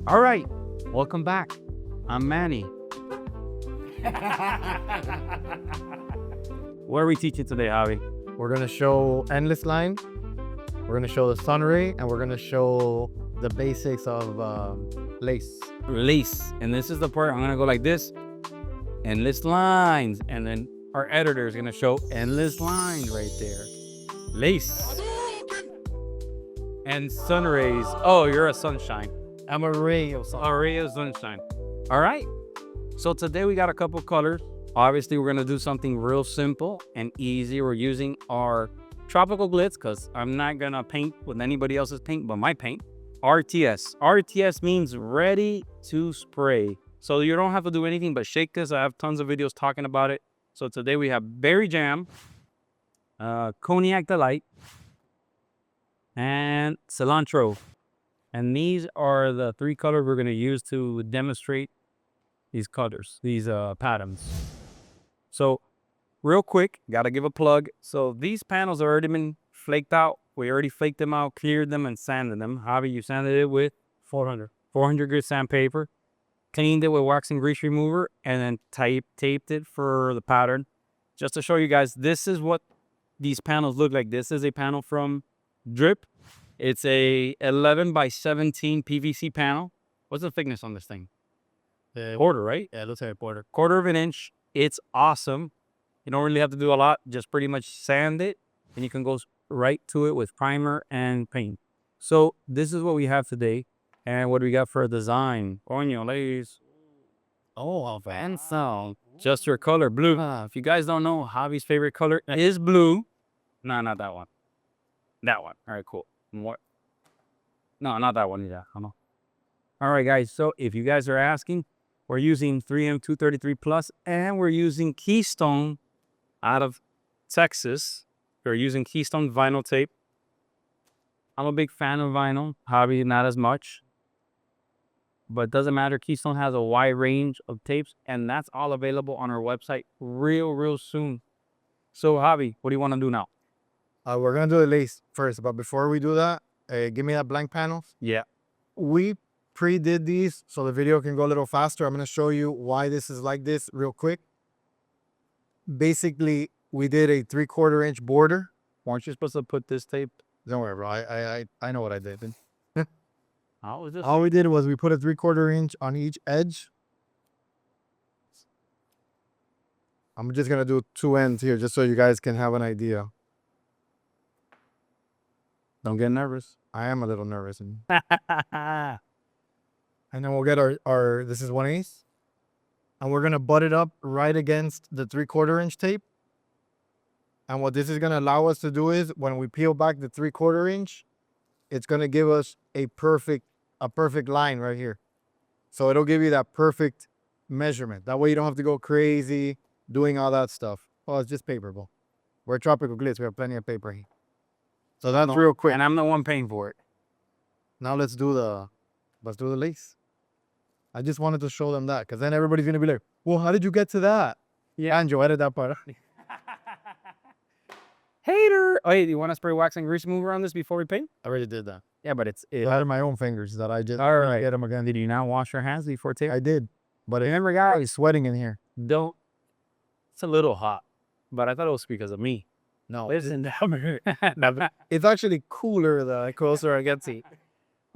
All right, welcome back. I'm Manny. What are we teaching today, Javi? We're going to show endless line. We're going to show the Sunray, and we're going to show the basics of lace. Lace. And this is the part I'm going to go like this. Endless lines. And then our editor is going to show endless lines right there. Lace. And sun rays. Oh, you're a sunshine. I'm a ray of A ray of sunshine. All right. So today we got a couple colors. Obviously, we're going to do something real simple and easy. We're using our Tropical Glitz because I'm not going to paint with anybody else's paint but my paint. RTS. RTS means ready to spray. So you don't have to do anything but shake this. I have tons of videos talking about it. So today we have Berry Jam, Cognac Delight, and Cilantro. And these are the three colors we're going to use to demonstrate these colors, these patterns. So real quick, got to give a plug. So these panels have already been flaked out. We already flaked them out, cleared them, and sanded them. Javi, you sanded it with 400 grit sandpaper, cleaned it with wax and grease remover, and then taped it for the pattern. Just to show you guys, this is what these panels look like. This is a panel from Drip. It's a 11 by 17 PVC panel. What's the thickness on this thing? Quarter, right? Yeah, it looks like a quarter. Quarter of an inch. It's awesome. You don't really have to do a lot. Just pretty much sand it, and you can go right to it with primer and paint. So this is what we have today. And what do we got for a design? Coño, ladies. Oh, fancy. Just your color, blue. If you guys don't know, Javi's favorite color is blue. No, not that one. That one. All right, cool. What? No, not that one. Yeah, I know. All right, guys. So if you guys are asking, we're using 3M 233 Plus, and we're using Keystone out of Texas. We're using Keystone vinyl tape. I'm a big fan of vinyl. Javi, not as much. But it doesn't matter. Keystone has a wide range of tapes, and that's all available on our website real soon. So, Javi, what do you want to do now? We're going to do the lace first, but before we do that, give me that blank panel. Yeah. We pre-did these so the video can go a little faster. I'm going to show you why this is like this real quick. Basically, we did a 3/4 inch border. Weren't you supposed to put this tape? Don't worry, bro. I know what I did. How was this? All we did was we put a 3/4 inch on each edge. I'm just going to do 2 ends here just so you guys can have an idea. Don't get nervous. I am a little nervous. And then we'll get our this is 1/8. And we're going to butt it up right against the 3/4 inch tape. And what this is going to allow us to do is when we peel back the 3/4 inch, it's going to give us a perfect line right here. So it'll give you that perfect measurement. That way you don't have to go crazy doing all that stuff. Well, it's just paper, bro. We're Tropical Glitz. We have plenty of paper here. So that's real quick. And I'm the one paying for it. Now let's do the lace. I just wanted to show them that because then everybody's going to be like, well, how did you get to that? Yeah, Anjo, edit that part. Hater. Oh, hey, do you want to spray wax and grease remover on this before we paint? I already did that. Yeah, but it's I had my own fingers that I just all right. Get them again. Did you not wash your hands before tape? I did, but remember, guys, it's sweating in here. don't. It's a little hot, but I thought it was because of me. No, Listen, it's actually cooler the closer I get to.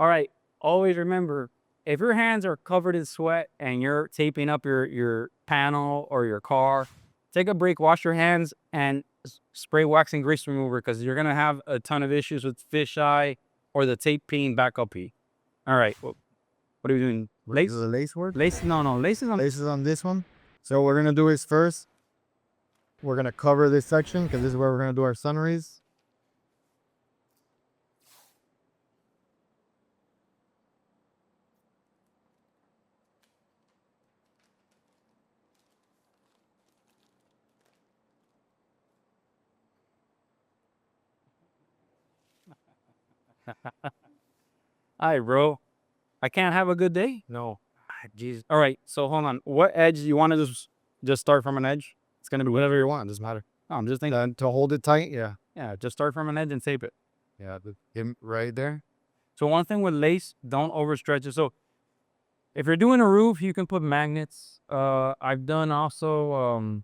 all right. Always remember, if your hands are covered in sweat and you're taping up your panel or your car, take a break, wash your hands, and spray wax and grease remover because you're gonna have a ton of issues with fisheye or the tape peeing back up. All right. Well, what are we doing? Lace? The lace work? Lace? No. Lace is on. Lace is on this one. So what we're gonna do is first, we're gonna cover this section because this is where we're gonna do our sunrays. All right, bro. I can't have a good day? No. Jeez. All right. So hold on. What edge you want to just start from an edge? It's gonna be whatever you want. Doesn't matter. No, I'm just thinking. To hold it tight. Yeah. Yeah, just start from an edge and tape it. Yeah. Right there. So one thing with lace, don't overstretch it. So If you're doing a roof, you can put magnets. I've done also,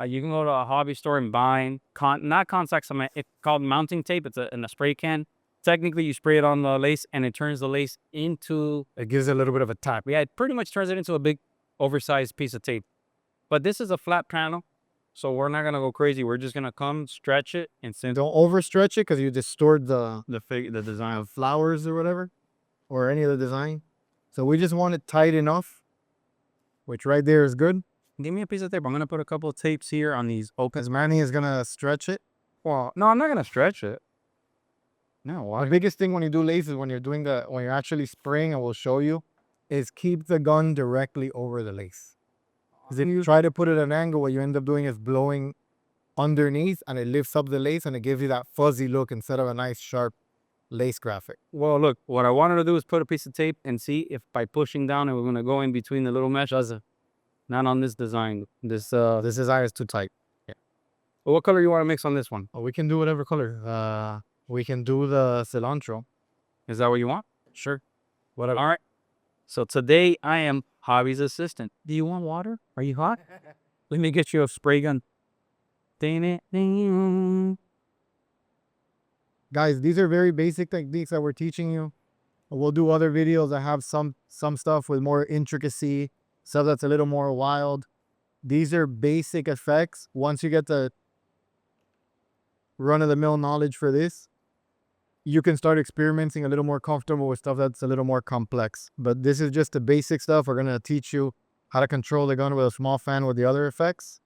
you can go to a hobby store and buy not contact cement. It's called mounting tape. It's in a spray can. Technically, you spray it on the lace and it turns the lace into. It gives it a little bit of a tap. Yeah, it pretty much turns it into a big, oversized piece of tape. But this is a flat panel, so we're not gonna go crazy. We're just gonna come stretch it and send. Don't overstretch it because you distort the design of. flowers or whatever, or any of the design. So we just want it tight enough, which right there is good. Give me a piece of tape. I'm gonna put a couple of tapes here on these open. Because Manny is gonna stretch it. Well, no, I'm not gonna stretch it. No, why? The biggest thing when you do lace is when you're actually spraying, and we'll show you, is keep the gun directly over the lace. Because if you try to put it at an angle, what you end up doing is blowing underneath, and it lifts up the lace, and it gives you that fuzzy look instead of a nice sharp lace graphic. Well, look, what I wanted to do is put a piece of tape and see if by pushing down it, we're gonna go in between the little mesh. Not on this design. This design is too tight. Yeah. Well, what color you want to mix on this one? Oh, we can do whatever color. We can do the cilantro. Is that what you want? Sure. Whatever. All right. So today I am Javi's assistant. Do you want water? Are you hot? Let me get you a spray gun. Guys, these are very basic techniques that we're teaching you. We'll do other videos that have some stuff with more intricacy, stuff that's a little more wild. These are basic effects. Once you get the run-of-the-mill knowledge for this, you can start experimenting a little more comfortable with stuff that's a little more complex. But this is just the basic stuff. We're going to teach you how to control the gun with a small fan with the other effects.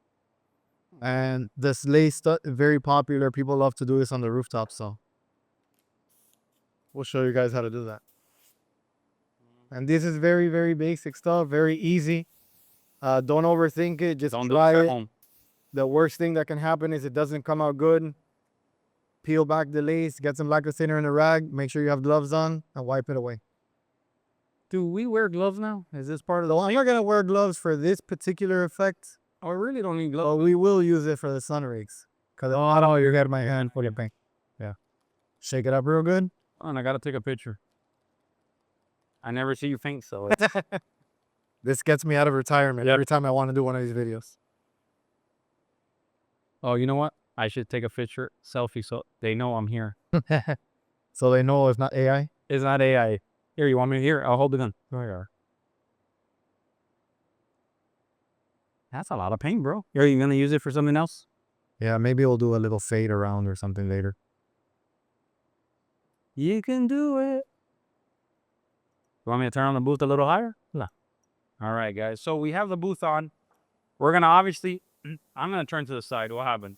And this lace stuff is very popular. People love to do this on the rooftop, so we'll show you guys how to do that. And this is very, very basic stuff, very easy. Don't overthink it. Just try it. The worst thing that can happen is it doesn't come out good. Peel back the lace, get some lacquer thinner in a rag, make sure you have gloves on, and wipe it away. Do we wear gloves now? Is this part of the... I'm not going to wear gloves for this particular effect. Oh, I really don't need gloves. But we will use it for the Sunrays. Because I don't you get my hand for your paint. Yeah. Shake it up real good. Oh, and I got to take a picture. I never see you paint, so... This gets me out of retirement every time I want to do one of these videos. Oh, you know what? I should take a picture, selfie, so they know I'm here. So they know it's not AI? It's not AI. Here, you want me here? I'll hold the gun. There you are. That's a lot of paint, bro. Are you going to use it for something else? Yeah, maybe we'll do a little fade around or something later. You can do it. You want me to turn on the booth a little higher? No. All right, guys. So we have the booth on. We're going to obviously... I'm going to turn to the side. What happened?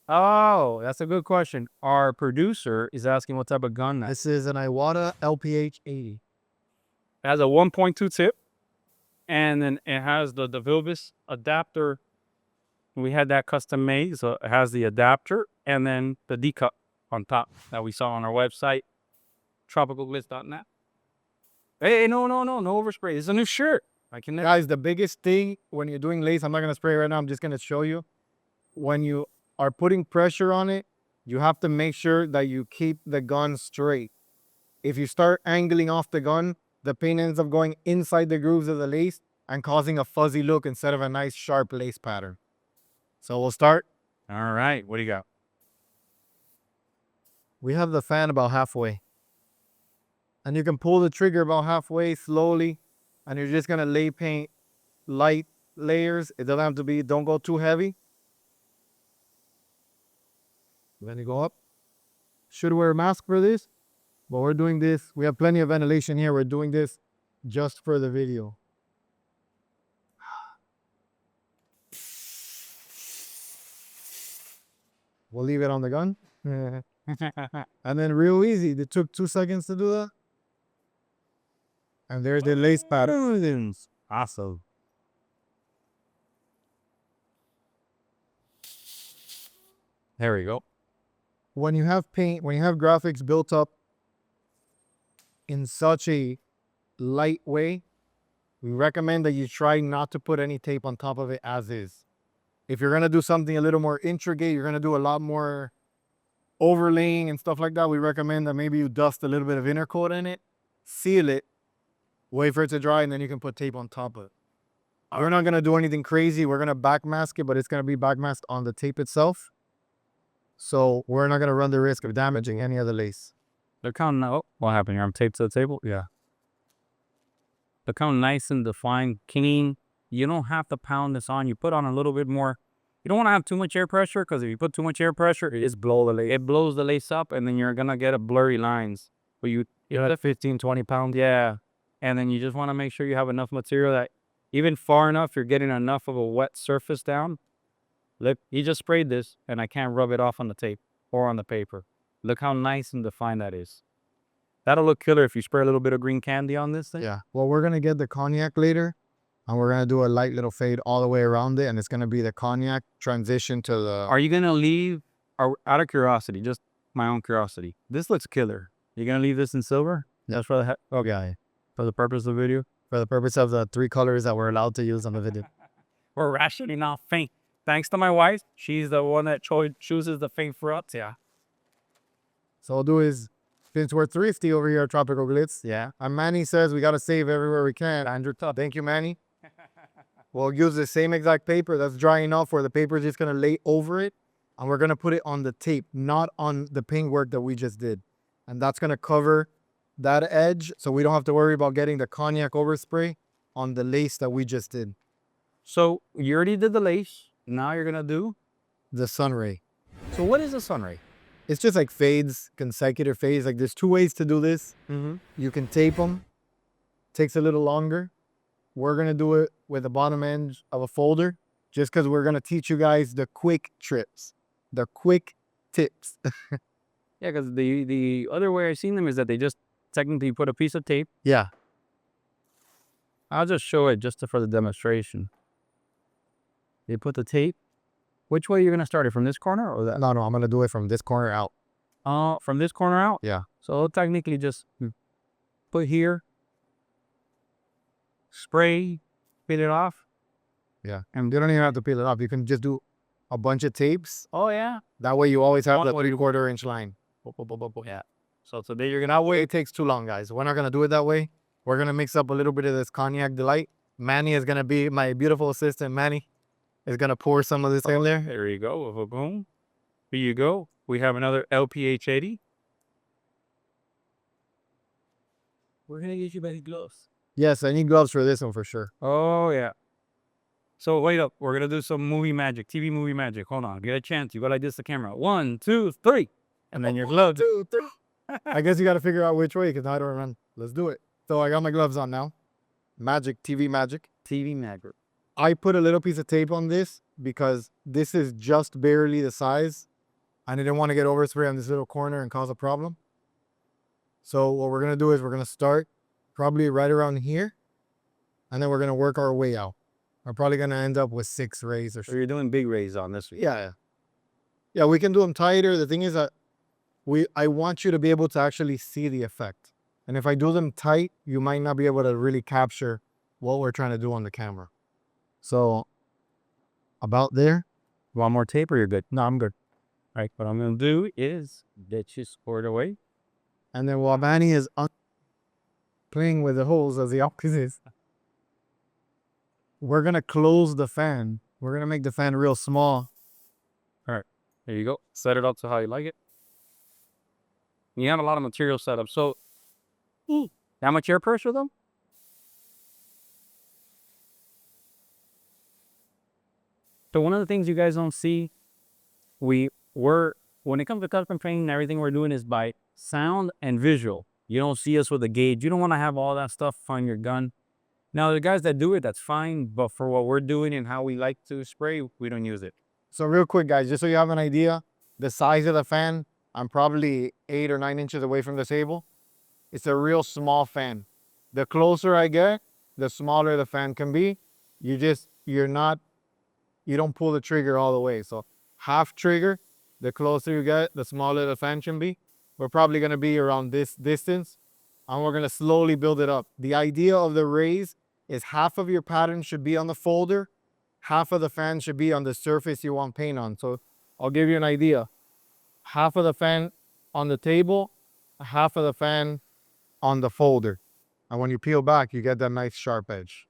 Oh, that's a good question. Our producer is asking what type of gun This is an Iwata LPH 80. It has a 1.2 tip, and then it has the Vilbus adapter. We had that custom made, so it has the adapter and then the D-cup on top that we saw on our website, tropicalglitz.net. Hey, no overspray. It's a new shirt. Guys, the biggest thing when you're doing lace, I'm not going to spray right now. I'm just going to show you. When you are putting pressure on it, you have to make sure that you keep the gun straight. If you start angling off the gun, the paint ends up going inside the grooves of the lace and causing a fuzzy look instead of a nice sharp lace pattern. So we'll start. All right. What do you got? We have the fan about halfway. And you can pull the trigger about halfway slowly. And you're just going to lay paint light layers. It doesn't have to be, don't go too heavy. Then you go up. Should wear a mask for this, but we're doing this. We have plenty of ventilation here. We're doing this just for the video. We'll leave it on the gun. And then real easy. It took 2 seconds to do that. And there's the lace pattern. Awesome. There we go. When you have paint, when you have graphics built up in such a light way, we recommend that you try not to put any tape on top of it as is. If you're going to do something a little more intricate, you're going to do a lot more overlaying and stuff like that, we recommend that maybe you dust a little bit of Intercoat in it seal it, wait for it to dry, and then you can put tape on top of it. We're not going to do anything crazy. We're going to backmask it, but it's going to be backmasked on the tape itself. So we're not going to run the risk of damaging any of the lace. Look how oh, what happened here? I'm taped to the table. Yeah. Look how nice and defined, clean. You don't have to pound this on. You put on a little bit more. You don't want to have too much air pressure, because if you put too much air pressure, it blows the lace up, and then you're gonna get a blurry lines. But you have 15, 20 pounds. Yeah. And then you just want to make sure you have enough material that even far enough, you're getting enough of a wet surface down. Look, he just sprayed this, and I can't rub it off on the tape or on the paper. Look how nice and defined that is. That'll look killer if you spray a little bit of green candy on this thing. Yeah. Well, we're going to get the cognac later, and we're going to do a light little fade all the way around it, and it's going to be the cognac transition to the... Are you going to leave, out of curiosity, just my own curiosity, this looks killer. You going to leave this in silver? That's for the Okay. for the purpose of the video? For the purpose of the 3 colors that we're allowed to use on the video. We're rationing off faint. Thanks to my wife. She's the one that chooses the faint for us. Yeah. So we'll do is, since we're thrifty over here at Tropical Glitz, Yeah. and Manny says we got to save everywhere we can. Thank you, Manny. We'll use the same exact paper that's dry enough where the paper is just going to lay over it, and we're going to put it on the tape, not on the paint work that we just did. And that's going to cover that edge, so we don't have to worry about getting the cognac overspray on the lace that we just did. So you already did the lace. Now you're going to do? The Sunray. So what is a Sunray? It's just like fades, consecutive fades. Like there's 2 ways to do this. Mm-hmm. You can tape them. Takes a little longer. We're going to do it with the bottom end of a folder, just because we're going to teach you guys the quick trips, the quick tips. Yeah, because the other way I've seen them is that they just technically put a piece of tape. Yeah. I'll just show it just for the demonstration. They put the tape. Which way you're going to start it? From this corner or that? No, I'm going to do it from this corner out. From this corner out? Yeah. So technically just put here, spray, peel it off. Yeah. And you don't even have to peel it off. You can just do a bunch of tapes. Oh, yeah. That way you always have the 3/4 inch line. Yeah. So today you're going That way it takes too long, guys. We're not going to do it that way. We're going to mix up a little bit of this Cognac Delight. Manny is going to be my beautiful assistant. Manny is going to pour some of this in there. There you go. Boom. Here you go. We have another LPH 80. We're going to get you better gloves. Yes, I need gloves for this one for sure. Oh, yeah. So wait up. We're going to do some movie magic, TV movie magic. Hold on. Get a chance. You go like this to the camera. 1, 2, 3. And then your gloves. 1, 2, 3. I guess you got to figure out which way because I don't remember. Let's do it. So I got my gloves on now. Magic, TV magic. TV magic. I put a little piece of tape on this because this is just barely the size. I didn't want to get overspray on this little corner and cause a problem. So what we're going to do is we're going to start probably right around here. And then we're going to work our way out. We're probably going to end up with 6 rays or so. So you're doing big rays on this week. Yeah. Yeah, we can do them tighter. The thing is that I want you to be able to actually see the effect. And if I do them tight, you might not be able to really capture what we're trying to do on the camera. So about there. Want more tape or you're good? No, I'm good. All right. What I'm going to do is get you squared away. And then while Manny is playing with the holes as he always is, we're going to close the fan. We're going to make the fan real small. All right. There you go. Set it up to how you like it. You have a lot of material set up. So how much air pressure though? So one of the things you guys don't see, when it comes to custom painting, everything we're doing is by sound and visual. You don't see us with a gauge. You don't want to have all that stuff on your gun. Now, the guys that do it, that's fine. But for what we're doing and how we like to spray, we don't use it. So real quick, guys, just so you have an idea, the size of the fan, I'm probably 8 or 9 inches away from the table. It's a real small fan. The closer I get, the smaller the fan can be. You don't pull the trigger all the way. So half trigger, the closer you get, the smaller the fan can be. We're probably going to be around this distance, and we're going to slowly build it up. The idea of the rays is half of your pattern should be on the folder, half of the fan should be on the surface you want paint on. So I'll give you an idea. Half of the fan on the table, half of the fan on the folder. And when you peel back, you get that nice sharp edge.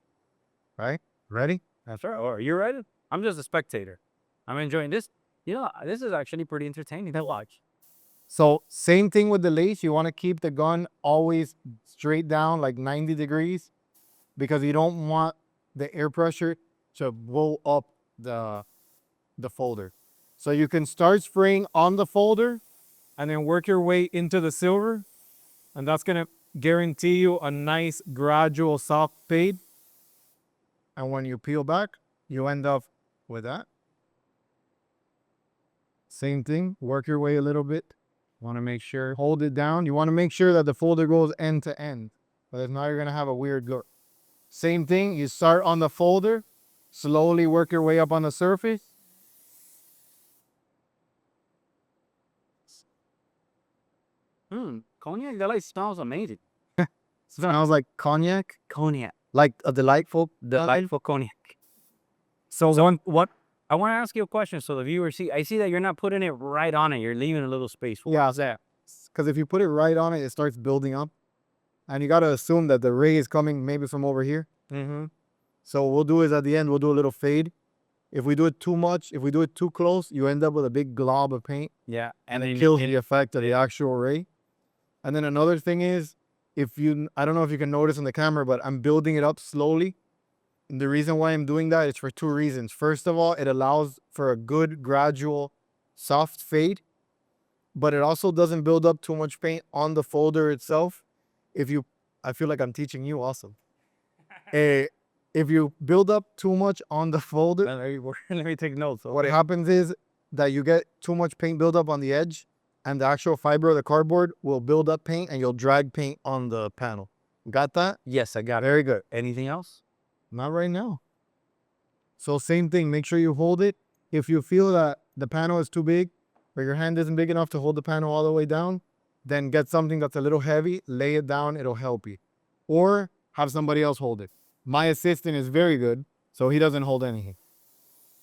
Right? Ready? That's right. Or you ready? I'm just a spectator. I'm enjoying this. This is actually pretty entertaining to watch. So same thing with the lace. You want to keep the gun always straight down, like 90 degrees, because you don't want the air pressure to blow up the folder. So you can start spraying on the folder and then work your way into the silver. And that's going to guarantee you a nice gradual soft fade. And when you peel back, you end up with that. Same thing, work your way a little bit. Want to make sure, hold it down. You want to make sure that the folder goes end to end. But if not, you're going to have a weird look. Same thing, you start on the folder, slowly work your way up on the surface. Cognac Delight smells amazing. Smells like cognac, Cognac. like a delightful Cognac. So what I want to ask you a question so the viewers see. I see that you're not putting it right on it. You're leaving a little space. What's that? Because if you put it right on it, it starts building up. And you got to assume that the ray is coming maybe from over here. Mm-hmm. So what we'll do is at the end, we'll do a little fade. If we do it too much, if we do it too close, you end up with a big glob of paint. Yeah. And it kills the effect of the actual ray. And then another thing is, I don't know if you can notice on the camera, but I'm building it up slowly. And the reason why I'm doing that is for two reasons. First of all, it allows for a good gradual soft fade, but it also doesn't build up too much paint on the folder itself. I feel like I'm teaching you also. If you build up too much on the folder, let me take notes. what happens is that you get too much paint buildup on the edge, and the actual fiber of the cardboard will build up paint and you'll drag paint on the panel. Got that? Yes, I got it. Very good. Anything else? Not right now. So same thing, make sure you hold it. If you feel that the panel is too big or your hand isn't big enough to hold the panel all the way down, then get something that's a little heavy, lay it down, it'll help you. Or have somebody else hold it. My assistant is very good, so he doesn't hold anything.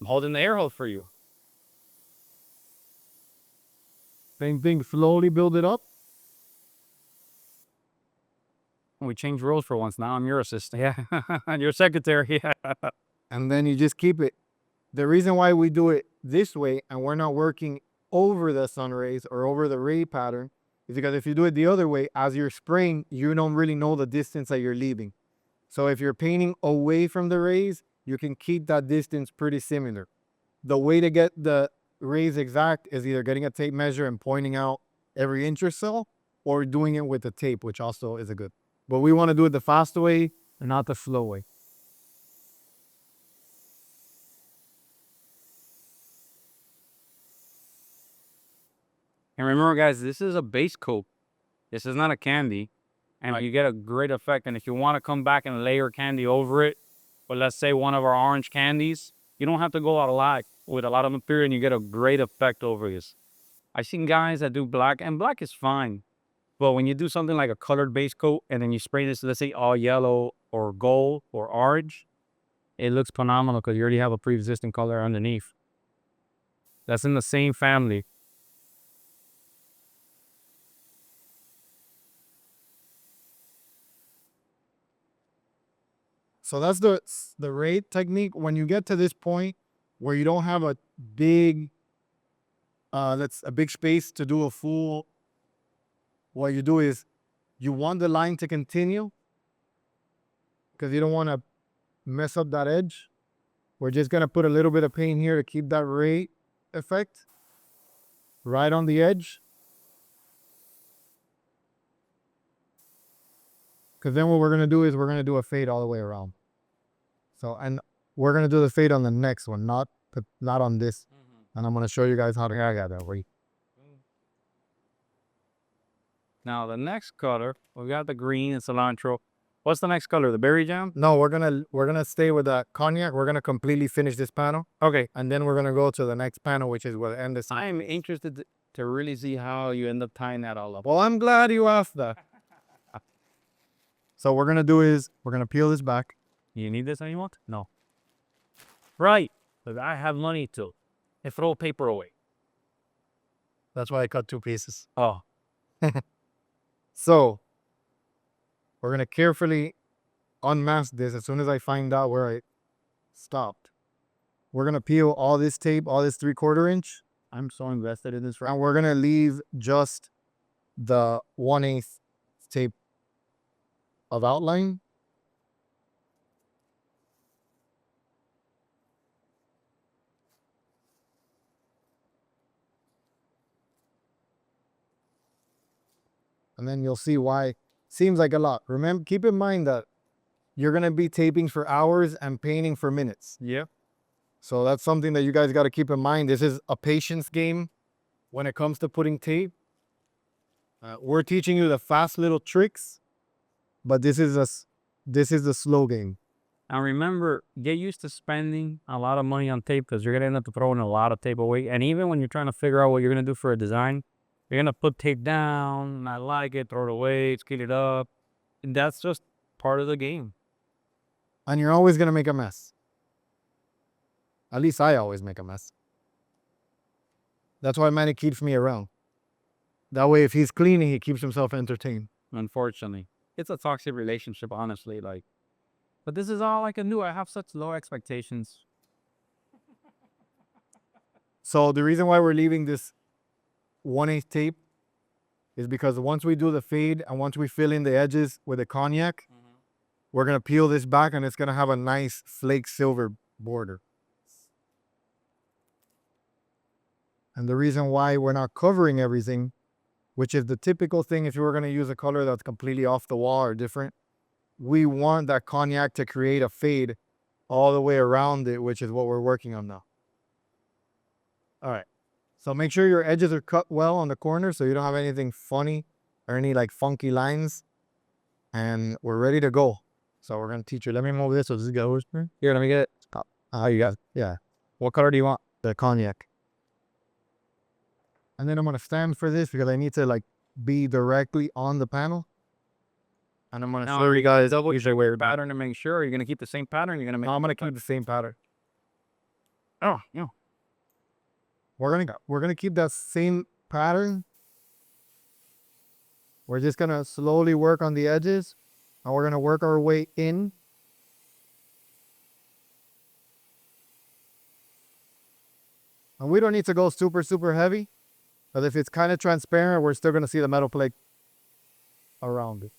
I'm holding the air hose for you. Same thing, slowly build it up. We changed roles for once. Now I'm your assistant. Yeah. And your secretary. Yeah. And then you just keep it. The reason why we do it this way and we're not working over the sun rays or over the ray pattern is because if you do it the other way, as you're spraying, you don't really know the distance that you're leaving. So if you're painting away from the rays, you can keep that distance pretty similar. The way to get the rays exact is either getting a tape measure and pointing out every inch or so, or doing it with the tape, which also is a good. But we want to do it the fast way and not the slow way. And remember, guys, this is a base coat. This is not a candy. And you get a great effect. And if you want to come back and layer candy over it, or let's say one of our orange candies, you don't have to go out a lot with a lot of material and you get a great effect over this. I've seen guys that do black, and black is fine. But when you do something like a colored base coat and then you spray this, let's say all yellow or gold or orange, it looks phenomenal because you already have a pre-existing color underneath. That's in the same family. So that's the rate technique. When you get to this point where you don't have a big, that's a big space to do a full, what you do is you want the line to continue because you don't want to mess up that edge. We're just going to put a little bit of paint here to keep that ray effect right on the edge. Because then what we're going to do is we're going to do a fade all the way around. So, and we're going to do the fade on the next one, not on this. And I'm going to show you guys how to get that way. Now the next color, we got the green and cilantro. What's the next color? The berry jam? No, we're gonna stay with the cognac. We're gonna completely finish this panel. Okay. And then we're gonna go to the next panel, which is where the end is. I'm interested to really see how you end up tying that all up. Well, I'm glad you asked that. So what we're gonna do is we're gonna peel this back. You need this anymore? No. Right. But I have money too. And throw paper away. That's why I cut two pieces. Oh. So We're going to carefully unmask this as soon as I find out where I stopped. We're going to peel all this tape, all this 3/4 inch. I'm so invested in this. And we're going to leave just the 1/8 tape of outline. And then you'll see why. Seems like a lot. Remember, keep in mind that you're going to be taping for hours and painting for minutes. Yeah. So that's something that you guys got to keep in mind. This is a patience game when it comes to putting tape. We're teaching you the fast little tricks, but this is the slow game. And remember, get used to spending a lot of money on tape because you're going to end up throwing a lot of tape away. And even when you're trying to figure out what you're going to do for a design, you're going to put tape down, not like it, throw it away, scale it up. And that's just part of the game. And you're always going to make a mess. At least I always make a mess. That's why Manny keeps me around. That way, if he's cleaning, he keeps himself entertained. Unfortunately, it's a toxic relationship, honestly. But this is all I can do. I have such low expectations. So the reason why we're leaving this 1/8 tape is because once we do the fade and once we fill in the edges with the cognac, we're going to peel this back and it's going to have a nice flake silver border. And the reason why we're not covering everything, which is the typical thing if you were going to use a color that's completely off the wall or different, we want that cognac to create a fade all the way around it, which is what we're working on now. All right. So make sure your edges are cut well on the corner so you don't have anything funny or any like funky lines. And we're ready to go. So we're going to teach you. Let me move this so this goes. Here, let me get it. You got it. Yeah. What color do you want? The cognac. And then I'm going to stand for this because I need to like be directly on the panel. And I'm going to show you guys usually where your Pattern to make sure. You're going to keep the same pattern. You're going to make. No, I'm going to keep the same pattern. Oh, yeah. We're gonna keep that same pattern. We're just gonna slowly work on the edges, and we're gonna work our way in. And we don't need to go super, super heavy, but if it's kind of transparent, we're still gonna see the metal flake around it.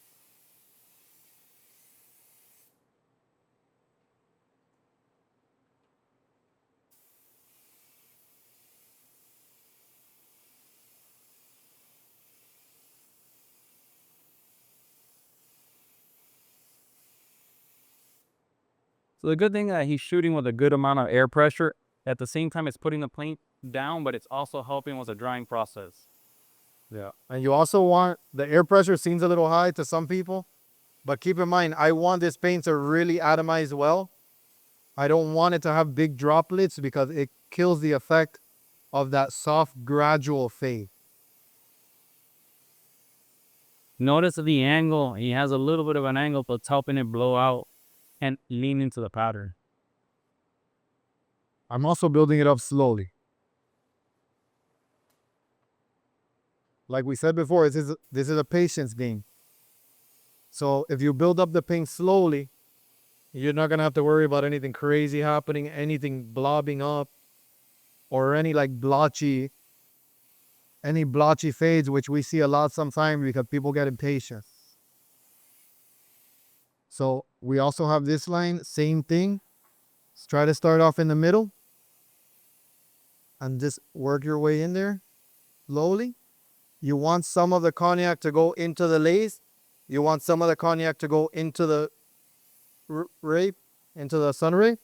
So the good thing that he's shooting with a good amount of air pressure. At the same time, it's putting the paint down, but it's also helping with the drying process. Yeah. And you also want, the air pressure seems a little high to some people, but keep in mind, I want this paint to really atomize well. I don't want it to have big droplets because it kills the effect of that soft, gradual fade. Notice the angle. He has a little bit of an angle, but it's helping it blow out and lean into the pattern. I'm also building it up slowly. Like we said before, this is a patience game. So if you build up the paint slowly, you're not going to have to worry about anything crazy happening, anything blobbing up, or any blotchy fades, which we see a lot sometimes because people get impatient. So we also have this line, same thing. Let's try to start off in the middle and just work your way in there slowly. You want some of the cognac to go into the lace. You want some of the cognac to go into the rape, into the Sunray.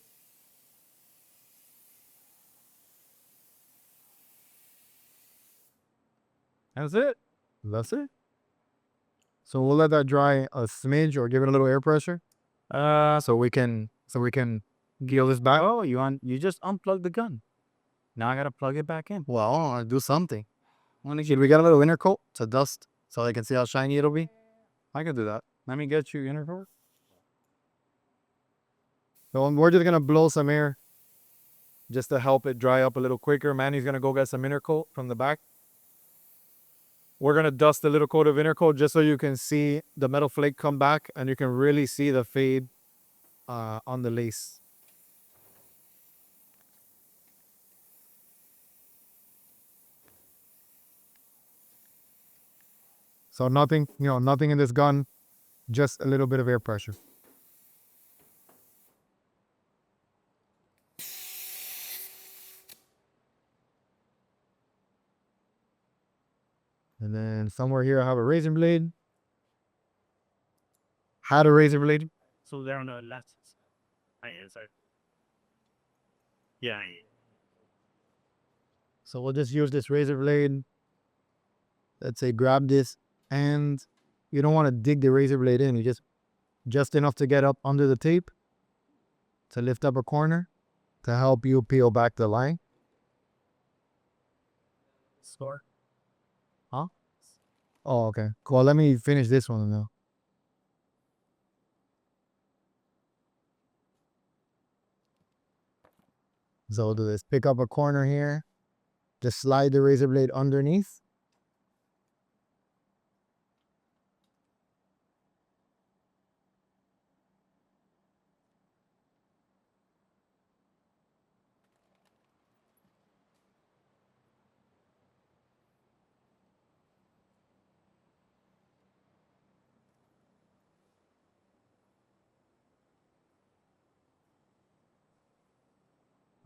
That's it. That's it. So we'll let that dry a smidge or give it a little air pressure. So we can gill this back. Oh, you just unplugged the gun. Now I gotta plug it back in. Well, I'll do something. Should we get a little Intercoat to dust so I can see how shiny it'll be? I can do that. Let me get you Intercoat. So we're just gonna blow some air just to help it dry up a little quicker. Manny's gonna go get some Intercoat from the back. we're gonna dust a little coat of Intercoat just so you can see the metal flake come back and you can really see the fade on the lace. So nothing, nothing in this gun, just a little bit of air pressure. And then somewhere here I have a razor blade. Had a razor blade. So they're on the left hand side. Yeah. So we'll just use this razor blade. Let's say grab this, and you don't want to dig the razor blade in. You just enough to get up under the tape to lift up a corner to help you peel back the line. Score. Huh? Oh, okay. Cool. Let me finish this one now. So we'll do this. Pick up a corner here. Just slide the razor blade underneath.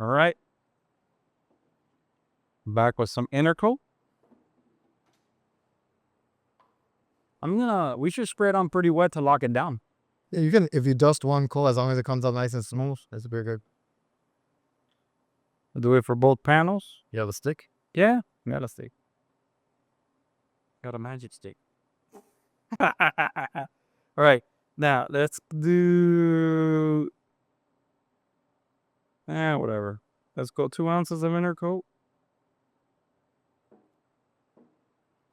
All right. Back with some Intercoat. We should spray it on pretty wet to lock it down. Yeah, you can, if you dust one coat, as long as it comes out nice and smooth, that's pretty good. Do it for both panels. You have a stick? Yeah, got a stick. Got a magic stick. All right, now let's do. Whatever. Let's go 2 ounces of Intercoat.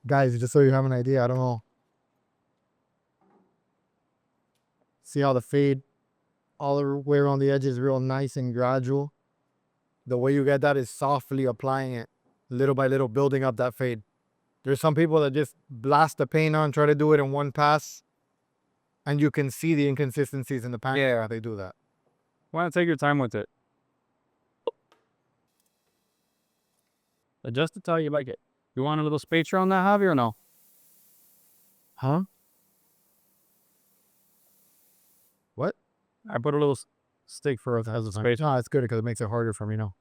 Guys, just so you have an idea, I don't know. See how the fade all the way around the edge is real nice and gradual. The way you get that is softly applying it, little by little, building up that fade. There's some people that just blast the paint on, try to do it in one pass, and you can see the inconsistencies in the paint. Yeah, they do that. Why not take your time with it? Adjust it how you like it. You want a little spacer on that, Javi, or no? Huh? What? I put a little stick for it that has a spacer. No, it's good because it makes it harder for me now.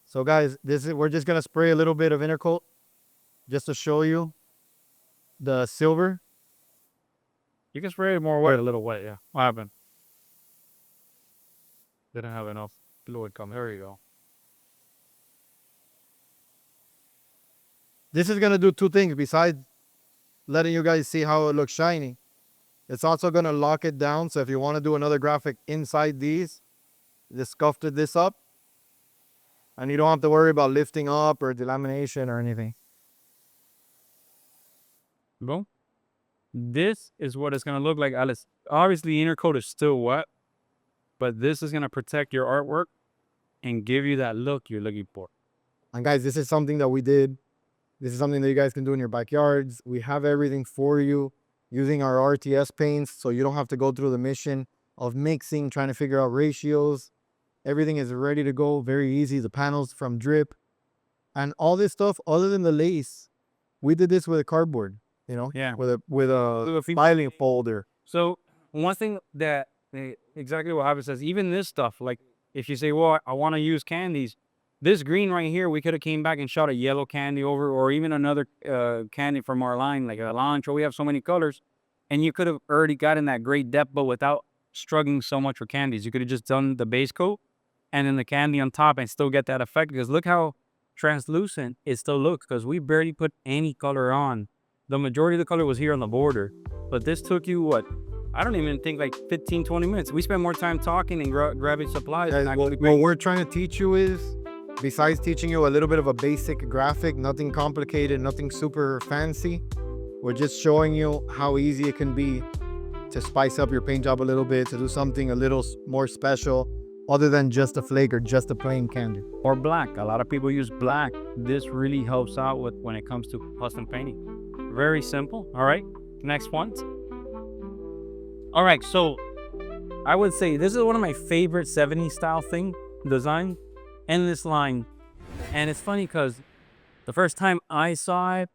So guys, we're just gonna spray a little bit of Intercoat just to show you the silver. You can spray it more wet, a little wet, yeah. What happened? Didn't have enough fluid come. There you go. This is gonna do two things besides letting you guys see how it looks shiny. It's also gonna lock it down. So if you want to do another graphic inside these, just scuff this up, and you don't have to worry about lifting up or delamination or anything. Boom. This is what it's gonna look like, Alice. Obviously, Intercoat is still wet, but this is gonna protect your artwork and give you that look you're looking for. And guys, this is something that we did. This is something that you guys can do in your backyards. We have everything for you using our RTS paints, so you don't have to go through the mission of mixing, trying to figure out ratios. Everything is ready to go, very easy. The panels from drip and all this stuff, other than the lace, we did this with a cardboard, Yeah. with a filing folder. So one thing that exactly what Javi says, even this stuff, like if you say, well, I want to use candies, this green right here, we could have came back and shot a yellow candy over, or even another candy from our line, like a Cilantro. We have so many colors, and you could have already gotten that great depth, but without struggling so much with candies. You could have just done the base coat and then the candy on top and still get that effect, because look how translucent it still looks, because we barely put any color on. The majority of the color was here on the border, but this took you, what? I don't even think like 15, 20 minutes. We spent more time talking and grabbing supplies. Guys, what we're trying to teach you is, besides teaching you a little bit of a basic graphic, nothing complicated, nothing super fancy, we're just showing you how easy it can be to spice up your paint job a little bit, to do something a little more special, other than just a flake or just a plain candy. Or black. A lot of people use black. This really helps out with when it comes to custom painting. Very simple. All right. Next one. All right. So I would say this is one of my favorite 70s style design. Endless line. And it's funny because the first time I saw it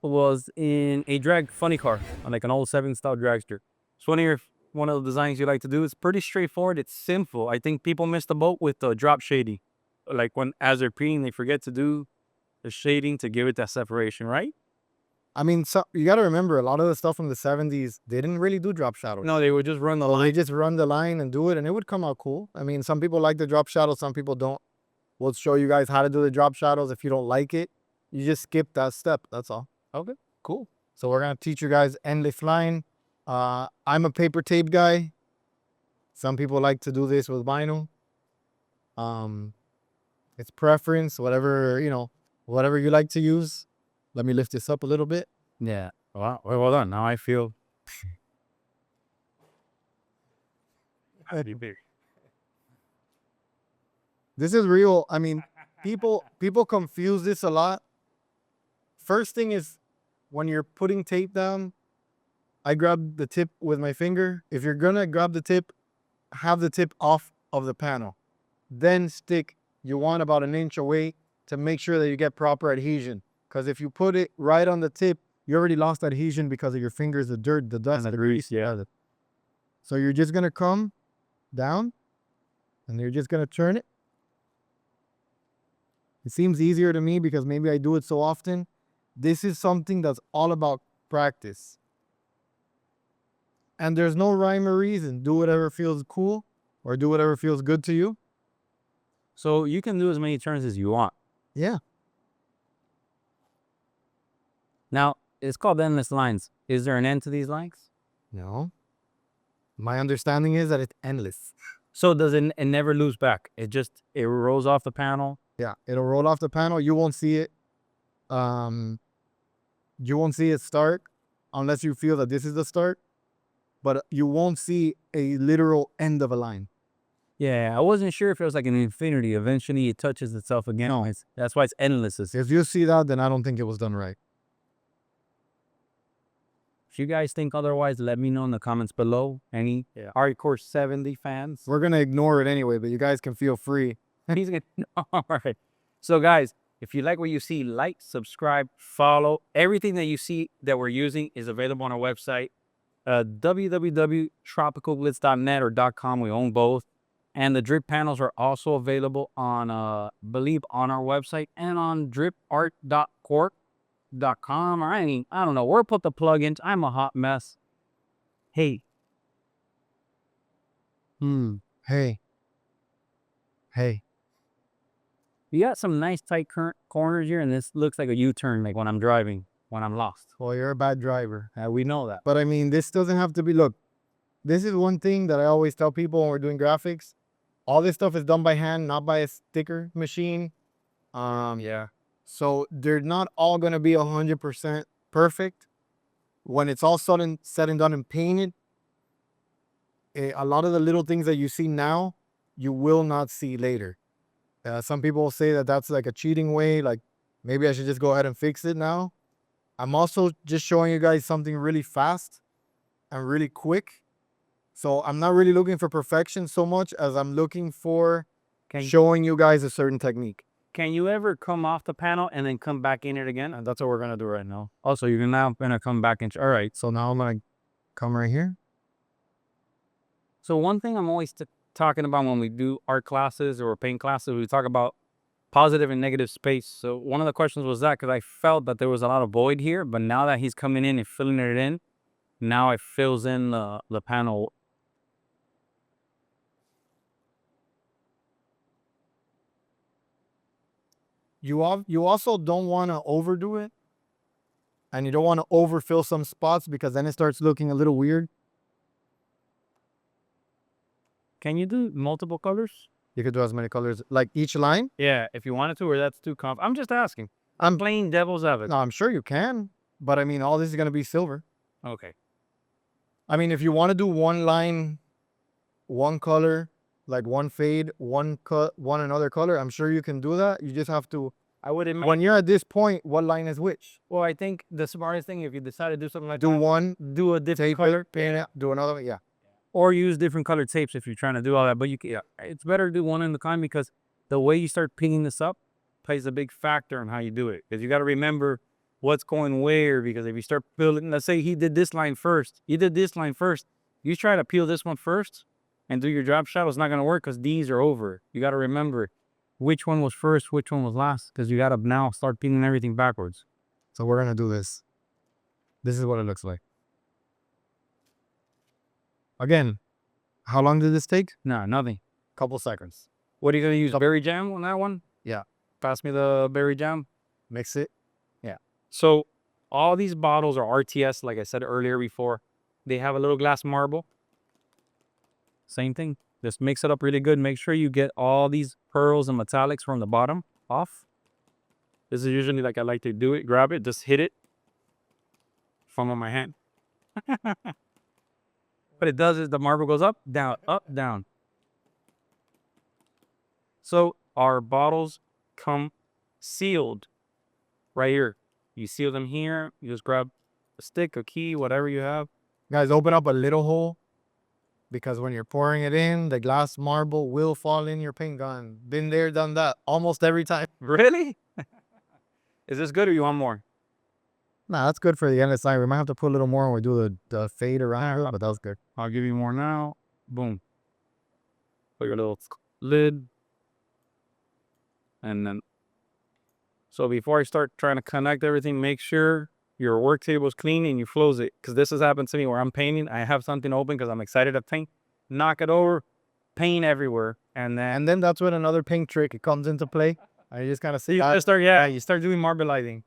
was in a drag funny car, like an old 70s style dragster. It's one of the designs you like to do. It's pretty straightforward. It's simple. I think people miss the boat with the drop shading. Like as they're peeing, they forget to do the shading to give it that separation, right? I mean, so you got to remember, a lot of the stuff from the 70s, they didn't really do drop shadows. No, they would just run the Well, line. they just run the line and do it, and it would come out cool. I mean, some people like the drop shadow, some people don't. We'll show you guys how to do the drop shadows. If you don't like it, you just skip that step. That's all. Okay, cool. So we're going to teach you guys endless line. I'm a paper tape guy. Some people like to do this with vinyl. It's preference, whatever you like to use. Let me lift this up a little bit. Yeah. Wow. Well done. Now I feel big. This is real. I mean, people confuse this a lot. First thing is, when you're putting tape down, I grab the tip with my finger. If you're gonna grab the tip, have the tip off of the panel. Then stick. You want about an inch away to make sure that you get proper adhesion. Because if you put it right on the tip, you already lost adhesion because of your fingers, the dirt, the dust, And the grease, yeah. So you're just gonna come down, and you're just gonna turn it. It seems easier to me because maybe I do it so often. This is something that's all about practice. And there's no rhyme or reason. Do whatever feels cool or do whatever feels good to you. So you can do as many turns as you want. Yeah. Now, it's called endless lines. Is there an end to these lines? No. My understanding is that it's endless. So does it never lose back? It rolls off the panel. Yeah. It'll roll off the panel. You won't see it. You won't see it start unless you feel that this is the start. But you won't see a literal end of a line. Yeah, I wasn't sure if it was like an infinity. Eventually, it touches itself again. No. That's why it's endless. If you see that, then I don't think it was done right. If you guys think otherwise, let me know in the comments below. Any hardcore 70 fans? We're going to ignore it anyway, but you guys can feel free. He's gonna. All right. So, guys, if you like what you see, like, subscribe, follow. Everything that you see that we're using is available on our website, www.tropicalglitz.net or .com. We own both. And the drip panels are also available on, believe, on our website and on dripart.cork.com. Or I don't know. We'll put the plugins. I'm a hot mess. Hey. Hey. You got some nice tight corners here, and this looks like a U-turn, like when I'm driving, when I'm lost. Well, you're a bad driver. We know that. But I mean, this doesn't have to be, look, this is one thing that I always tell people when we're doing graphics. All this stuff is done by hand, not by a sticker machine. Yeah. So they're not all going to be 100% perfect. When it's all said and done and painted, a lot of the little things that you see now, you will not see later. Some people say that that's like a cheating way, like maybe I should just go ahead and fix it now. I'm also just showing you guys something really fast and really quick. So I'm not really looking for perfection so much as I'm looking for showing you guys a certain technique. Can you ever come off the panel and then come back in it again? And that's what we're going to do right now. Also, you're now going to come back in. All right. So now I'm going to come right here. So one thing I'm always talking about when we do art classes or paint classes, we talk about positive and negative space. So one of the questions was that because I felt that there was a lot of void here, but now that he's coming in and filling it in, now it fills in the panel. You also don't want to overdo it, and you don't want to overfill some spots because then it starts looking a little weird. Can you do multiple colors? You could do as many colors, like each line. Yeah, if you wanted to, or that's too comp. I'm just asking. I'm playing devil's advocate. No, I'm sure you can, but I mean, all this is going to be silver. Okay. I mean, if you want to do one line, one color, like one fade, one cut, one another color. I'm sure you can do that. You just have to. I would imagine. When you're at this point, what line is which? Well, I think the smartest thing, if you decide to do something like Do that, one, do a different tape color, it, paint it, do another one. Yeah. or use different colored tapes if you're trying to do all that. But you can, yeah, it's better to do one in the kind, because the way you start picking this up plays a big factor in how you do it. Because you got to remember what's going where. Because if you start building, let's say he did this line first, you did this line first, you try to peel this one first and do your drop shadow, it's not going to work because these are over. You got to remember which one was first, which one was last, because you got to now start peeling everything backwards. So we're gonna do this. This is what it looks like. Again, how long did this take? Nah, nothing. Couple seconds. What are you going to use? Berry jam on that one? Yeah. Pass me the berry jam. Mix it. So all these bottles are RTS, like I said earlier before. They have a little glass marble. Same thing. Just mix it up really good. Make sure you get all these pearls and metallics from the bottom off. This is usually like I like to do it. Grab it, just hit it. Foam on my hand. What it does is the marble goes up, down. So our bottles come sealed right here. You seal them here. You just grab a stick, a key, whatever you have. Guys, open up a little hole, because when you're pouring it in, the glass marble will fall in your paint gun. Been there, done that almost every time. Really? Is this good or you want more? Nah, that's good for the end of the side. We might have to put a little more when we do the fade around it, but that was good. I'll give you more now. Boom. Put your little lid. And then, so before I start trying to connect everything, make sure your work table is clean and you close it. Because this has happened to me where I'm painting. I have something open because I'm excited to paint. Knock it over, paint everywhere. And then that's when another paint trick it comes into play. I just kind of see you that. start, you start doing marbleizing.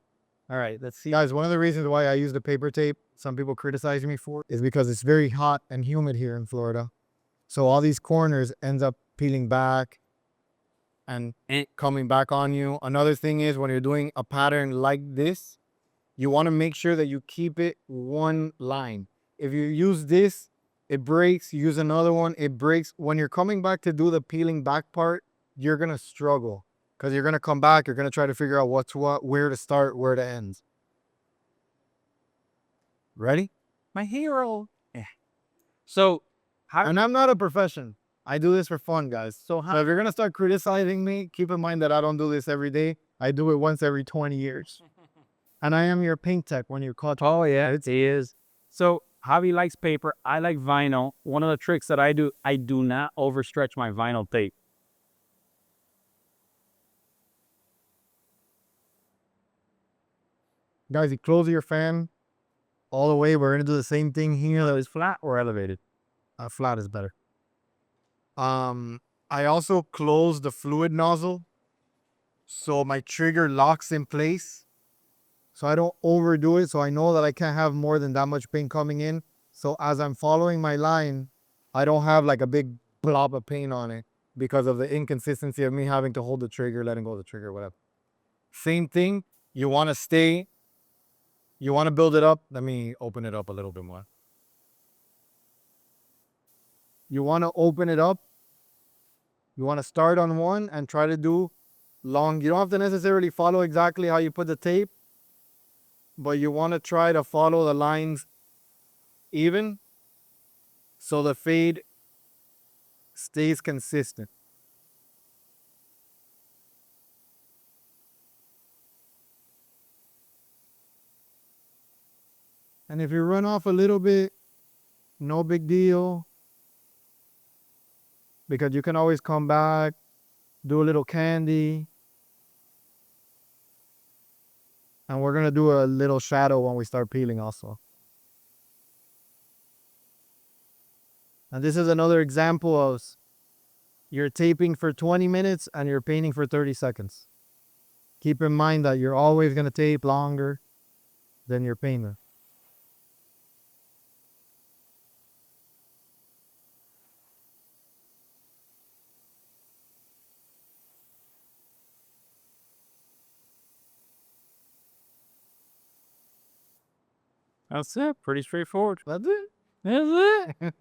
All right, let's see. Guys, one of the reasons why I use the paper tape, some people criticize me for, is because it's very hot and humid here in Florida. So all these corners ends up peeling back and coming back on you. Another thing is when you're doing a pattern like this, you want to make sure that you keep it one line. If you use this, it breaks. You use another one, it breaks. When you're coming back to do the peeling back part, you're going to struggle. Because you're going to come back, you're going to try to figure out what's what, where to start, where to end. Ready? My hero. Yeah. So, and I'm not a profession. I do this for fun, guys. So if you're going to start criticizing me, keep in mind that I don't do this every day. I do it once every 20 years. And I am your paint tech when you're caught. Oh, yeah, it is. So Javi likes paper. I like vinyl. One of the tricks that I do not overstretch my vinyl tape. Guys, you close your fan all the way. We're going to do the same thing here. That is flat or elevated? Flat is better. I also close the fluid nozzle so my trigger locks in place. So I don't overdo it. So I know that I can't have more than that much paint coming in. So as I'm following my line, I don't have like a big blob of paint on it because of the inconsistency of me having to hold the trigger, letting go of the trigger, whatever. Same thing. You want to build it up. Let me open it up a little bit more. You want to open it up. You want to start on one and try to do long. You don't have to necessarily follow exactly how you put the tape, but you want to try to follow the lines even so the fade stays consistent. And if you run off a little bit, no big deal. Because you can always come back, do a little candy. And we're going to do a little shadow when we start peeling also. And this is another example of you're taping for 20 minutes and you're painting for 30 seconds. Keep in mind that you're always going to tape longer than your painter. That's it. Pretty straightforward. That's it. That's it.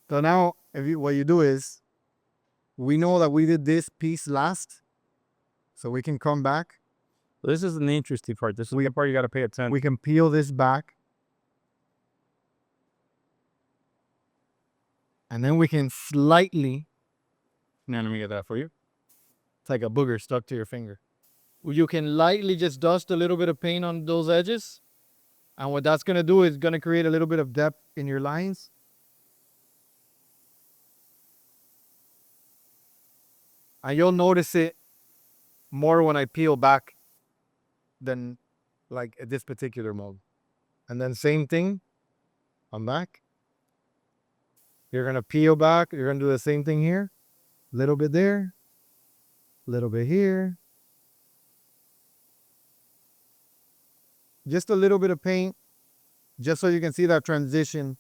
So now, what you do is, We know that we did this piece last, so we can come back. This is an interesting part. This is the part you got to pay attention. We can peel this back. And then we can slightly, Now let me get that for you. it's like a booger stuck to your finger. You can lightly just dust a little bit of paint on those edges. And what that's going to do is going to create a little bit of depth in your lines. And you'll notice it more when I peel back than like at this particular mode. And then same thing, I'm back. You're going to peel back. You're going to do the same thing here. Little bit there. Little bit here. Just a little bit of paint. Just so you can see that transition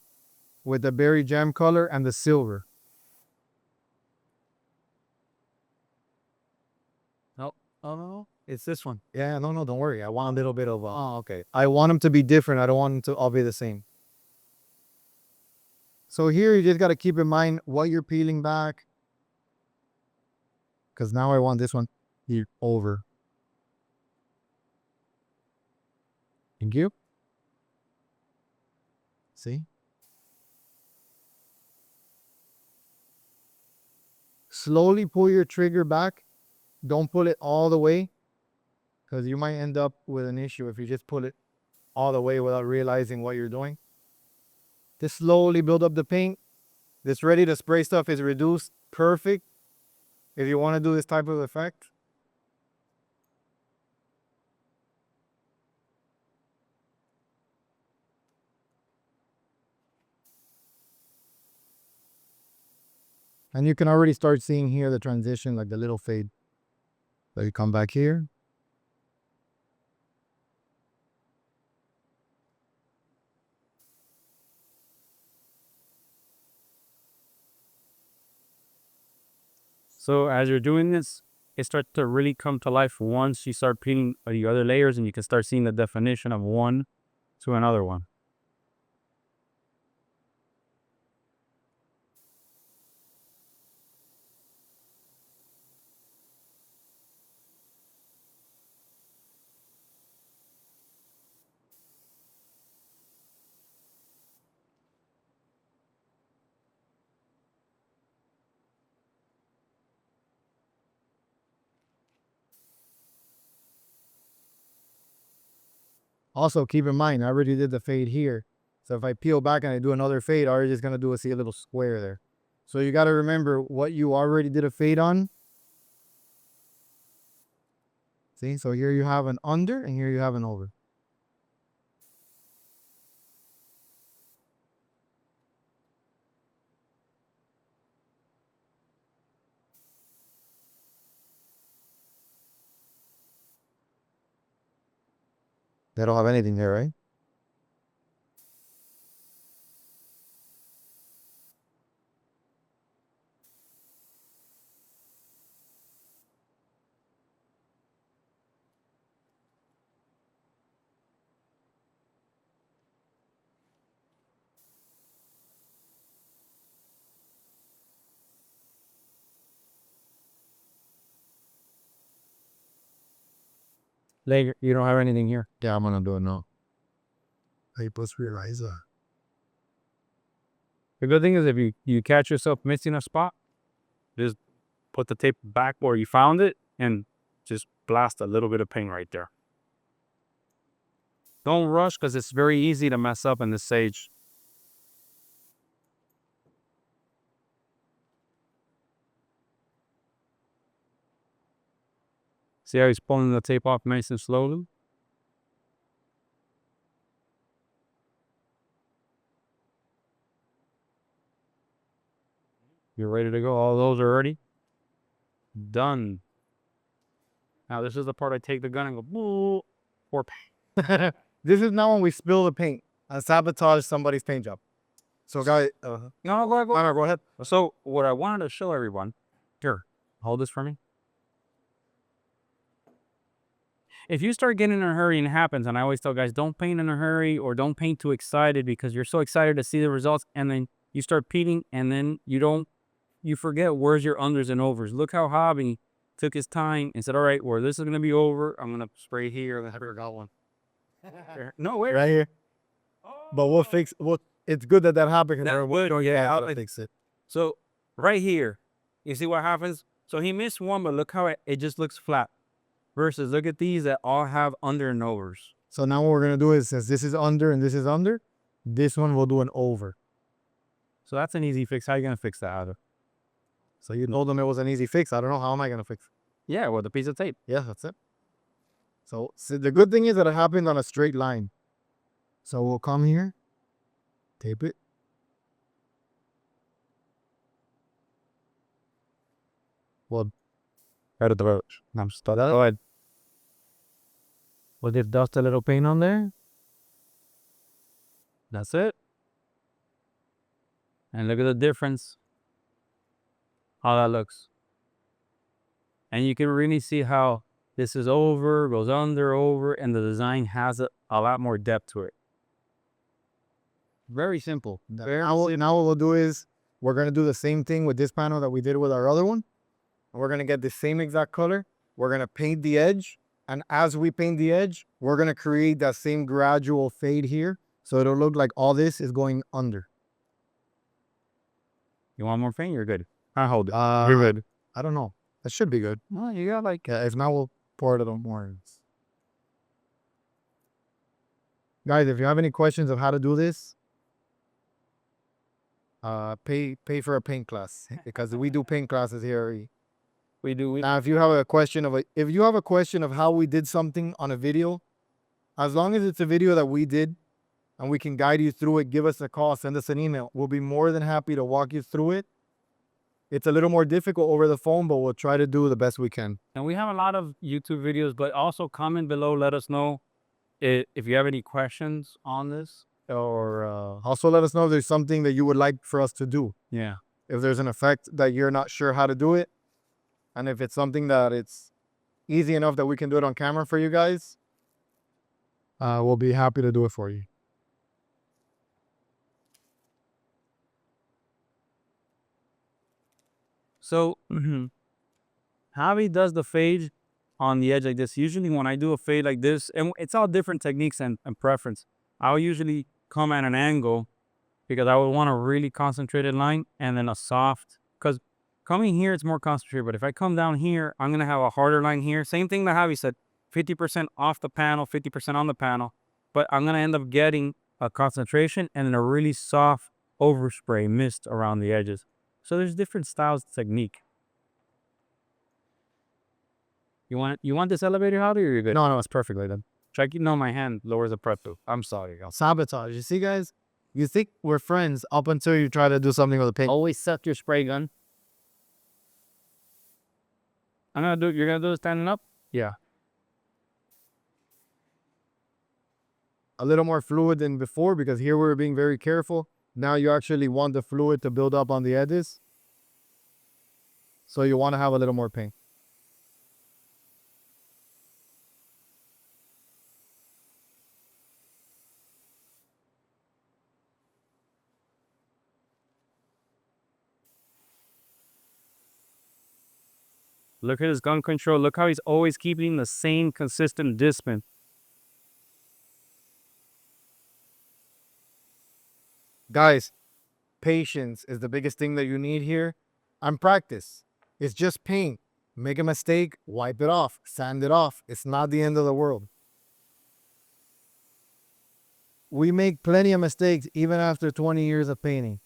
with the berry jam color and the silver. Oh, no. It's this one. Yeah, no, don't worry. I want a little bit of... Oh, okay. I want them to be different. I don't want them to all be the same. So here you just got to keep in mind what you're peeling back. Because now I want this one here over. Thank you. See? Slowly pull your trigger back. Don't pull it all the way, because you might end up with an issue if you just pull it all the way without realizing what you're doing. Just slowly build up the paint. This ready to spray stuff is reduced. Perfect if you want to do this type of effect. And you can already start seeing here the transition, like the little fade. So you come back here. So as you're doing this, it starts to really come to life once you start peeling the other layers, and you can start seeing the definition of one to another one. Also, keep in mind, I already did the fade here. So if I peel back and I do another fade, all you're just going to do is see a little square there. So you got to remember what you already did a fade on. See, so here you have an under and here you have an over. They don't have anything there, right? Later, you don't have anything here. Yeah, I'm gonna do it now. I just realized that. The good thing is if you catch yourself missing a spot, just put the tape back where you found it and just blast a little bit of paint right there. Don't rush, because it's very easy to mess up in this stage. See how he's pulling the tape off nice and slowly? You're ready to go. All those are ready. Done. Now this is the part I take the gun and go, boo, pour paint. This is now when we spill the paint and sabotage somebody's paint job. So guys, No, go ahead, go ahead. So what I wanted to show everyone, here, hold this for me. If you start getting in a hurry and it happens, and I always tell guys, don't paint in a hurry or don't paint too excited, because you're so excited to see the results, and then you start peeling and then you don't you forget where's your unders and overs. Look how Javi took his time and said, all right, well, this is going to be over. I'm going to spray here. I forgot one. No, wait. Right here. But we'll fix. What? It's good that happened. That would, or yeah, I'll fix it. So right here, you see what happens? So he missed one, but look how it just looks flat. Versus look at these that all have under and overs. So now what we're gonna do is, since this is under and this is under, this one we'll do an over. So that's an easy fix. How are you gonna fix that, Adam? So you told them it was an easy fix. I don't know, how am I gonna fix it? Yeah, with a piece of tape. Yeah, that's it. So the good thing is that it happened on a straight line. So we'll come here, tape it. Well, Out of the road. I'm stuck. Go ahead. Will it dust a little paint on there? That's it. And look at the difference. How that looks. And you can really see how this is over, goes under, over, and the design has a lot more depth to it. Very simple. now what we'll do is we're gonna do the same thing with this panel that we did with our other one. We're gonna get the same exact color. We're gonna paint the edge, and as we paint the edge, we're gonna create that same gradual fade here, so it'll look like all this is going under. You want more paint? You're good. I hold it. You're good. I don't know. That should be good. Well, you got like. If not, we'll pour it a little more. Guys, if you have any questions of how to do this, pay for a paint class, because we do paint classes here. We do. Now, if you have a question of how we did something on a video, as long as it's a video that we did and we can guide you through it, give us a call, send us an email. We'll be more than happy to walk you through it. It's a little more difficult over the phone, but we'll try to do the best we can. And we have a lot of YouTube videos, but also comment below. Let us know if you have any questions on this, or Also, let us know if there's something that you would like for us to do. yeah. If there's an effect that you're not sure how to do it, and if it's something that it's easy enough that we can do it on camera for you guys, we'll be happy to do it for you. So Javi does the fade on the edge like this. Usually when I do a fade like this, and it's all different techniques and preference, I'll usually come at an angle because I would want a really concentrated line and then a soft, because coming here, it's more concentrated. But if I come down here, I'm going to have a harder line here. Same thing that Javi said, 50% off the panel, 50% on the panel. But I'm going to end up getting a concentration and then a really soft overspray mist around the edges. So there's different styles of technique. You want this elevator, Javi, or you're good? No, it's perfect like that. Try keeping on my hand, lowers the prep too. I'm sorry. Sabotage. You see, guys? You think we're friends up until you try to do something with a paint. Always suck your spray gun. You're gonna do it standing up? Yeah. A little more fluid than before, because here we were being very careful. Now you actually want the fluid to build up on the edges. So you want to have a little more paint. Look at his gun control. Look how he's always keeping the same consistent distance. Guys, patience is the biggest thing that you need here. And practice. It's just paint. Make a mistake, wipe it off, sand it off. It's not the end of the world. We make plenty of mistakes even after 20 years of painting.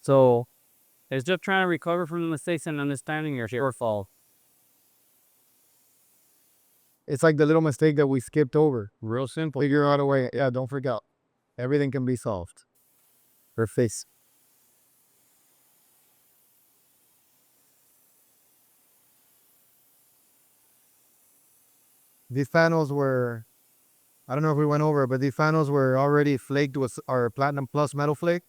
So it's just trying to recover from the mistakes and understanding your shortfall. It's like the little mistake that we skipped over. Real simple. Figure out a way. Yeah, don't forget. Everything can be solved. Her face. These panels were, I don't know if we went over it, but these panels were already flaked with our Platinum Plus metal flake.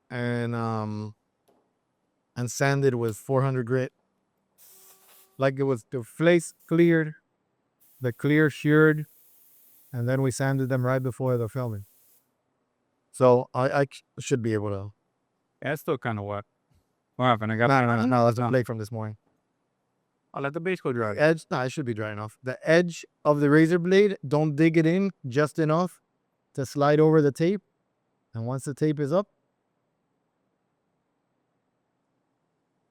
And sanded with 400 grit. Like it was the flakes cleared, the clear sheared, and then we sanded them right before the filming. So I should be able to. Yeah, it's still kind of wet. What happened? I got No, that's a flake from this morning. I'll let the base coat dry. Edge, no, it should be dry enough. The edge of the razor blade, don't dig it in just enough to slide over the tape. And once the tape is up,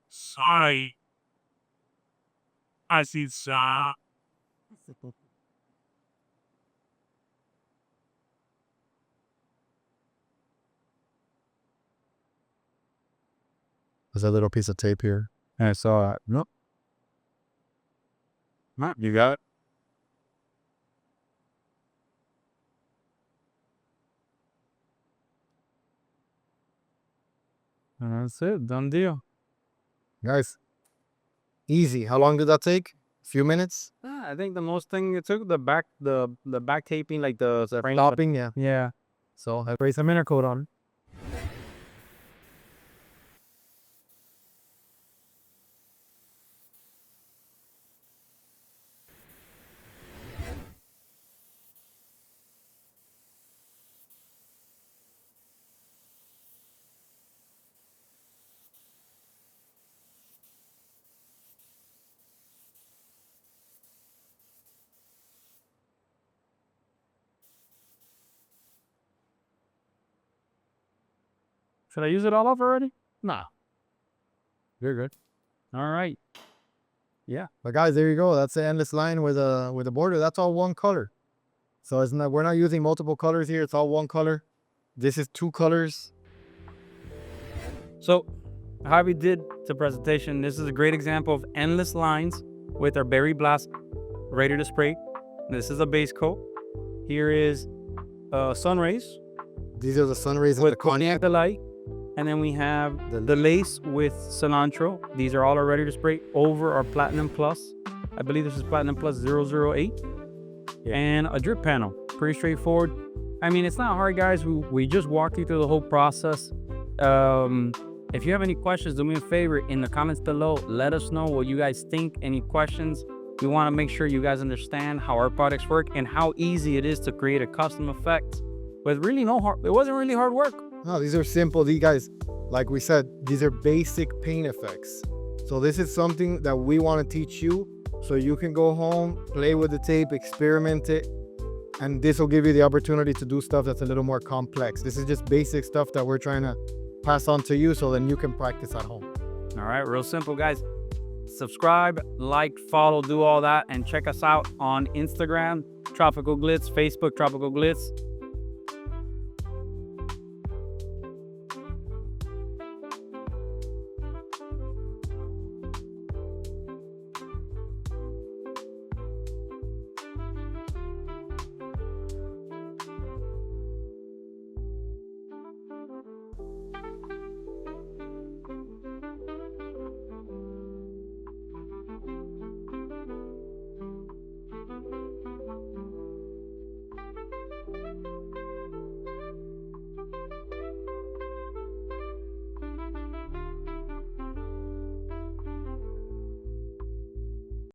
Sorry. I see sa. there's a little piece of tape here. I saw that. Nope. You got it? And that's it. Done deal. Guys, easy. How long did that take? A few minutes? I think the most thing it took the back taping, like the frame. Stopping, yeah. Yeah. So I spray some Intercoat on. Should I use it all up already? Nah. You're good. All right. But guys, there you go. That's the endless line with a border. That's all one color. So it's not, we're not using multiple colors here. It's all one color. This is 2 colors. So, how we did the presentation, this is a great example of endless lines with our Berry Blast ready to spray. This is a base coat. Here is Sunrays These are the Sunrays and with the Cognac Delight. And then we have the lace with Cilantro. These are all our ready to spray over our Platinum Plus. I believe this is Platinum Plus 008. Yeah. And a drip panel. Pretty straightforward. I mean, it's not hard, guys. We just walked you through the whole process. If you have any questions, do me a favor in the comments below. Let us know what you guys think. Any questions? We want to make sure you guys understand how our products work and how easy it is to create a custom effect with really no hard. It wasn't really hard work. No, these are simple. These guys, like we said, these are basic paint effects. So this is something that we want to teach you so you can go home, play with the tape, experiment it, and this will give you the opportunity to do stuff that's a little more complex. This is just basic stuff that we're trying to pass on to you so then you can practice at home. All right, real simple, guys. Subscribe, like, follow, do all that, and check us out on Instagram, Tropical Glitz, Facebook, Tropical Glitz.